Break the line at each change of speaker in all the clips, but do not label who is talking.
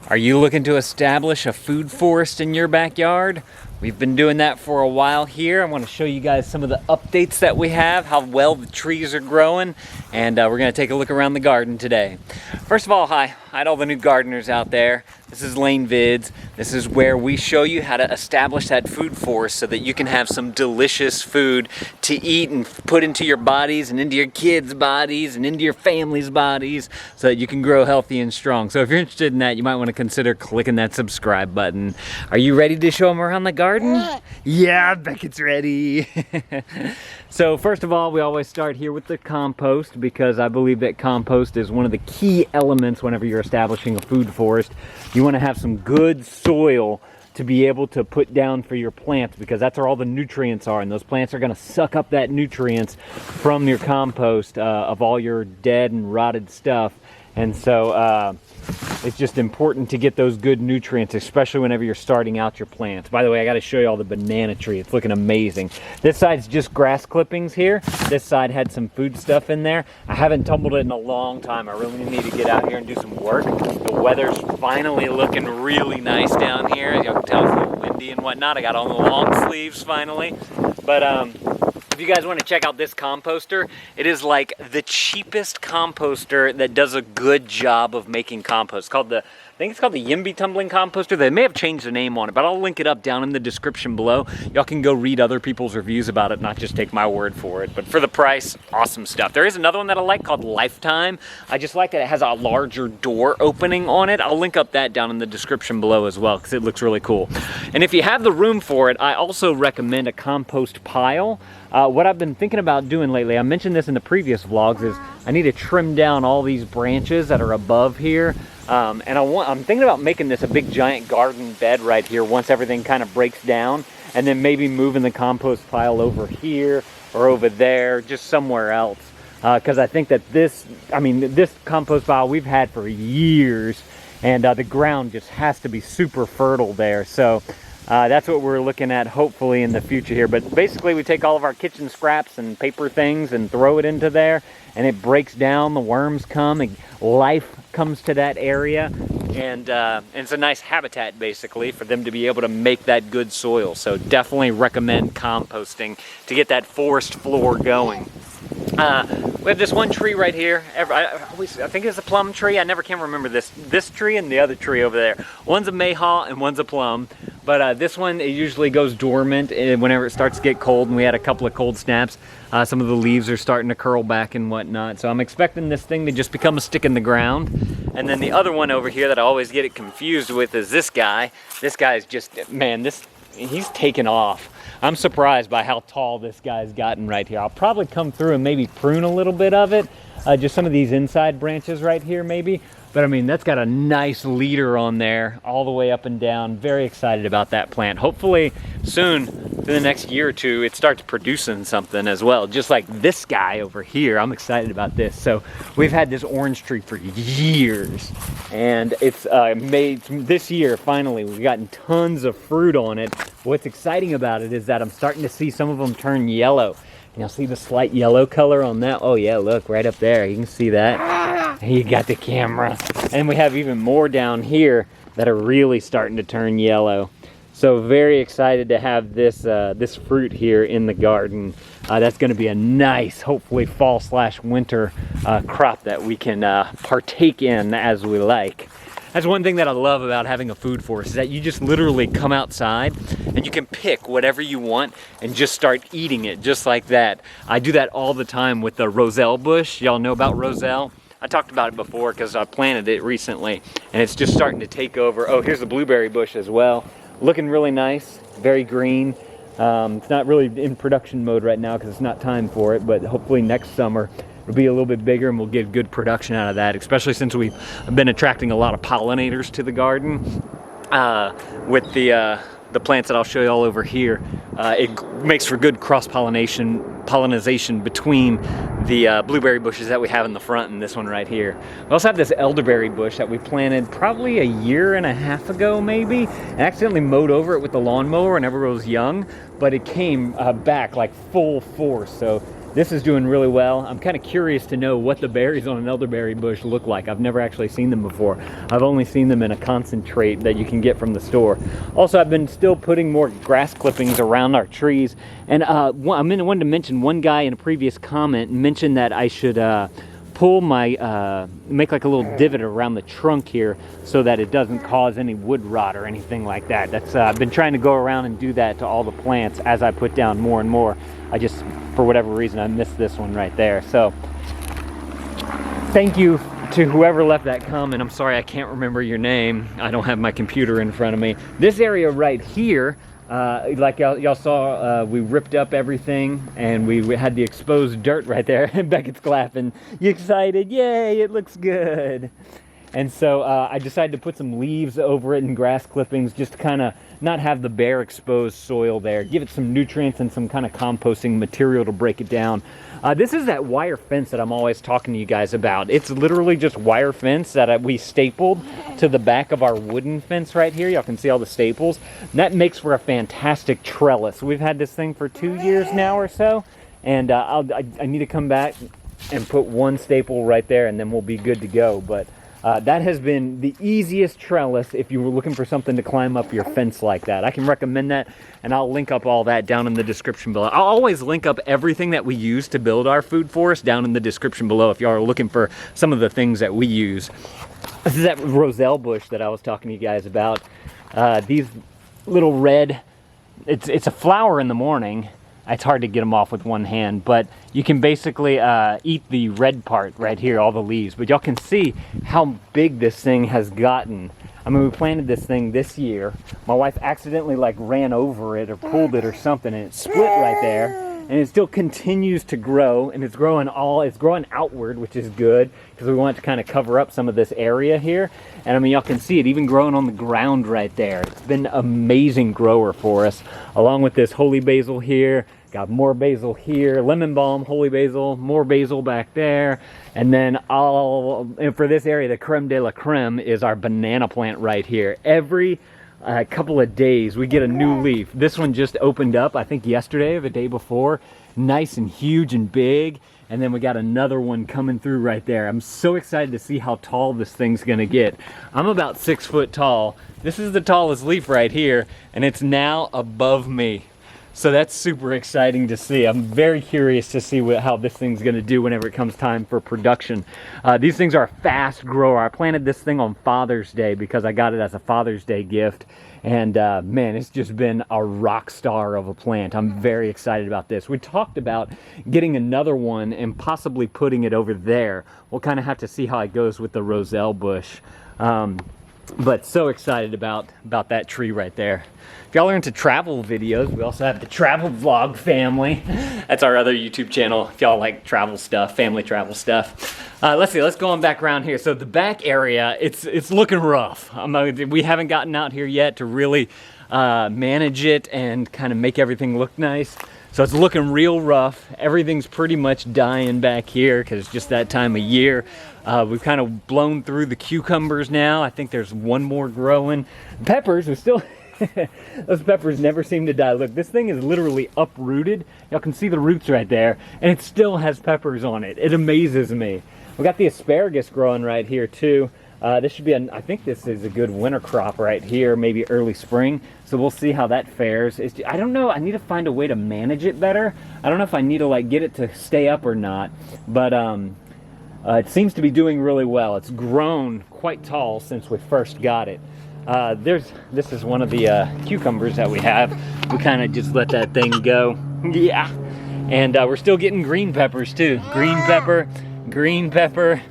Are you looking to establish a food forest in your backyard? We've been doing that for a while here. I want to show you guys some of the updates that we have, how well the trees are growing, and we're going to take a look around the garden today. First of all, hi to all the new gardeners out there. This is Lane Vids. This is where we show you how to establish that food forest so that you can have some delicious food to eat and put into your bodies and into your kids' bodies and into your family's bodies so that you can grow healthy and strong. So if you're interested in that, you might want to consider clicking that subscribe button. Are you ready to show them around the garden? Yeah, Beckett's ready. So first of all, we always start here with the compost because I believe that compost is one of the key elements whenever you're establishing a food forest. You want to have some good soil to be able to put down for your plants because that's where all the nutrients are, and those plants are going to suck up that nutrients from your compost of all your dead and rotted stuff. And so it's just important to get those good nutrients, especially whenever you're starting out your plants. By the way, I got to show you all the banana tree. It's looking amazing. This side's just grass clippings here. This side had some food stuff in there. I haven't tumbled it in a long time. I really need to get out here and do some work. The weather's finally looking really nice down here. As you can tell, it's a little windy and whatnot. I got on the long sleeves finally. But if you guys want to check out this composter, it is like the cheapest composter that does a good job of making compost. It's called I think it's called the Yimby Tumbling Composter. They may have changed the name on it, but I'll link it up down in the description below. Y'all can go read other people's reviews about it, not just take my word for it. But for the price, awesome stuff. There is another one that I like called Lifetime. I just like that it has a larger door opening on it. I'll link up that down in the description below as well because it looks really cool. And if you have the room for it, I also recommend a compost pile. What I've been thinking about doing lately, I mentioned this in the previous vlogs, is I need to trim down all these branches that are above here. And I'm thinking about making this a big giant garden bed right here once everything kind of breaks down, and then maybe moving the compost pile over here or over there, just somewhere else. Because I think that this compost pile we've had for years, and the ground just has to be super fertile there. So that's what we're looking at hopefully in the future here. But basically we take all of our kitchen scraps and paper things and throw it into there, and it breaks down, the worms come, and life comes to that area, and it's a nice habitat basically for them to be able to make that good soil. So definitely recommend composting to get that forest floor going. We have this one tree right here. I think it's a plum tree. I never can remember this tree and the other tree over there. One's a mayhaw and one's a plum. But this one, it usually goes dormant whenever it starts to get cold, and we had a couple of cold snaps. Some of the leaves are starting to curl back and whatnot. So I'm expecting this thing to just become a stick in the ground. And then the other one over here that I always get it confused with is this guy. This guy is just, man, he's taken off. I'm surprised by how tall this guy's gotten right here. I'll probably come through and maybe prune a little bit of it. Just some of these inside branches right here maybe. But I mean, that's got a nice leader on there all the way up and down. Very excited about that plant. Hopefully soon, in the next year or two, it starts producing something as well. Just like this guy over here. I'm excited about this. So we've had this orange tree for years, and it's made this year, finally, we've gotten tons of fruit on it. What's exciting about it is that I'm starting to see some of them turn yellow. You'll see the slight yellow color on that. Oh yeah, look right up there. You can see that. You got the camera. And we have even more down here that are really starting to turn yellow. So very excited to have this fruit here in the garden. That's going to be a nice, hopefully fall/winter crop that we can partake in as we like. That's one thing that I love about having a food forest, is that you just literally come outside and you can pick whatever you want and just start eating it just like that. I do that all the time with the roselle bush. Y'all know about roselle? I talked about it before because I planted it recently, and it's just starting to take over. Oh, here's the blueberry bush as well. Looking really nice, very green. It's not really in production mode right now because it's not time for it, but hopefully next summer it'll be a little bit bigger and we'll get good production out of that, especially since we've been attracting a lot of pollinators to the garden with the plants that I'll show you all over here. It makes for good pollination between the blueberry bushes that we have in the front and this one right here. We also have this elderberry bush that we planted probably a year and a half ago maybe. I accidentally mowed over it with the lawnmower whenever it was young, but it came back like full force. So this is doing really well. I'm kind of curious to know what the berries on an elderberry bush look like. I've never actually seen them before. I've only seen them in a concentrate that you can get from the store. Also, I've been still putting more grass clippings around our trees. And I wanted to mention, one guy in a previous comment mentioned that I should pull my, make like a little divot around the trunk here so that it doesn't cause any wood rot or anything like that. That's I've been trying to go around and do that to all the plants as I put down more and more. I just, for whatever reason, I missed this one right there. So thank you to whoever left that comment. I'm sorry I can't remember your name. I don't have my computer in front of me. This area right here, like y'all saw, we ripped up everything and we had the exposed dirt right there. And Beckett's laughing. You excited? Yay, it looks good. And so I decided to put some leaves over it and grass clippings just to kind of not have the bare exposed soil there. Give it some nutrients and some kind of composting material to break it down. This is that wire fence that I'm always talking to you guys about. It's literally just wire fence that we stapled to the back of our wooden fence right here. Y'all can see all the staples. That makes for a fantastic trellis. We've had this thing for 2 years now or so, and I need to come back and put one staple right there and then we'll be good to go. But that has been the easiest trellis if you were looking for something to climb up your fence like that. I can recommend that, and I'll link up all that down in the description below. I'll always link up everything that we use to build our food forest down in the description below if y'all are looking for some of the things that we use. This is that roselle bush that I was talking to you guys about. These little red, it's a flower in the morning. It's hard to get them off with one hand, but you can basically eat the red part right here, all the leaves. But y'all can see how big this thing has gotten. I mean, we planted this thing this year. My wife accidentally like ran over it or pulled it or something, and it split right there. And it still continues to grow, and it's growing outward, which is good because we want to kind of cover up some of this area here. And I mean, y'all can see it even growing on the ground right there. It's been an amazing grower for us, along with this holy basil here. Got more basil here, lemon balm, holy basil, more basil back there. And then for this area, the creme de la creme is our banana plant right here. Every couple of days we get a new leaf. This one just opened up, I think yesterday or the day before. Nice and huge and big. And then we got another one coming through right there. I'm so excited to see how tall this thing's gonna get. I'm about 6 foot tall. This is the tallest leaf right here, and it's now above me. So that's super exciting to see. I'm very curious to see how this thing's gonna do whenever it comes time for production. These things are a fast grower. I planted this thing on Father's Day because I got it as a Father's Day gift. And man, it's just been a rock star of a plant. I'm very excited about this. We talked about getting another one and possibly putting it over there. We'll kind of have to see how it goes with the roselle bush. But so excited about that tree right there. If y'all are into travel videos, we also have the Travel Vlog family. That's our other YouTube channel if y'all like travel stuff, family travel stuff. Let's see, let's go on back around here. So the back area, it's looking rough. We haven't gotten out here yet to really manage it and kind of make everything look nice. So it's looking real rough. Everything's pretty much dying back here because it's just that time of year. We've kind of blown through the cucumbers now. I think there's one more growing. Peppers are still, those peppers never seem to die. Look, this thing is literally uprooted. Y'all can see the roots right there, and it still has peppers on it. It amazes me. We got the asparagus growing right here too. This should be, I think this is a good winter crop right here, maybe early spring. So we'll see how that fares. I don't know, I need to find a way to manage it better. I don't know if I need to like get it to stay up or not, but it seems to be doing really well. It's grown quite tall since we first got it. This is one of the cucumbers that we have. We kind of just let that thing go. Yeah. And we're still getting green peppers too. Green pepper,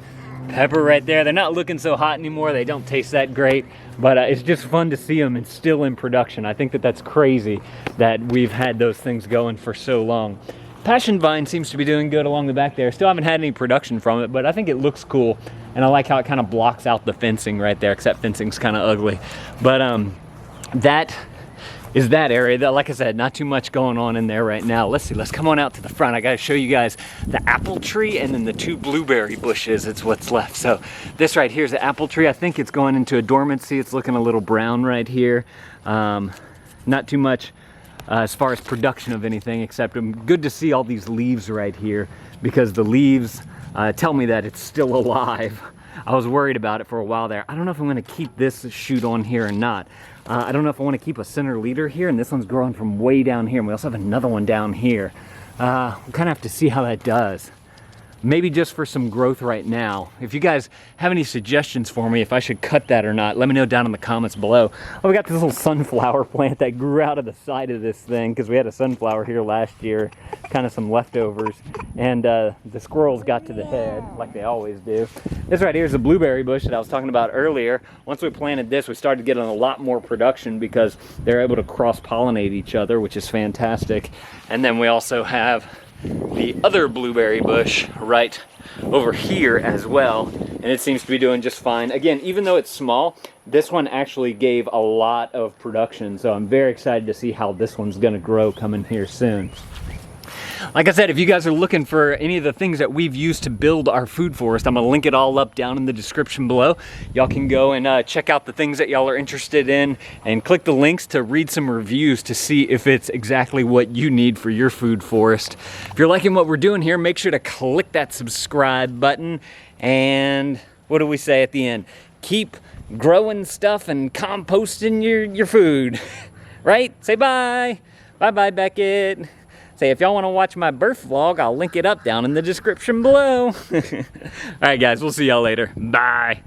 pepper right there. They're not looking so hot anymore. They don't taste that great, but it's just fun to see them and still in production. I think that's crazy that we've had those things going for so long. Passion vine seems to be doing good along the back there. Still haven't had any production from it, but I think it looks cool. And I like how it kind of blocks out the fencing right there, except fencing's kind of ugly. But that is that area. Like I said, not too much going on in there right now. Let's see, let's come on out to the front. I gotta show you guys the apple tree and then the 2 blueberry bushes. It's what's left. So this right here is the apple tree. I think it's going into a dormancy. It's looking a little brown right here. Not too much as far as production of anything, except I'm good to see all these leaves right here, because the leaves tell me that it's still alive. I was worried about it for a while there. I don't know if I'm going to keep this shoot on here or not. I don't know if I want to keep a center leader here, and this one's growing from way down here, and we also have another one down here. We'll kind of have to see how that does. Maybe just for some growth right now. If you guys have any suggestions for me, if I should cut that or not, let me know down in the comments below. Oh, we got this little sunflower plant that grew out of the side of this thing, because we had a sunflower here last year, kind of some leftovers, and the squirrels got to the head, like they always do. This right here is a blueberry bush that I was talking about earlier. Once we planted this, we started getting a lot more production because they're able to cross-pollinate each other, which is fantastic. And then we also have the other blueberry bush right over here as well, and it seems to be doing just fine. Again, even though it's small, this one actually gave a lot of production, so I'm very excited to see how this one's going to grow coming here soon. Like I said, if you guys are looking for any of the things that we've used to build our food forest, I'm going to link it all up down in the description below. Y'all can go and check out the things that y'all are interested in, and click the links to read some reviews to see if it's exactly what you need for your food forest. If you're liking what we're doing here, make sure to click that subscribe button, and what do we say at the end? Keep growing stuff and composting your food. Right? Say bye. Bye-bye, Beckett. Say, if y'all want to watch my birth vlog, I'll link it up down in the description below. All right, guys, we'll see y'all later. Bye.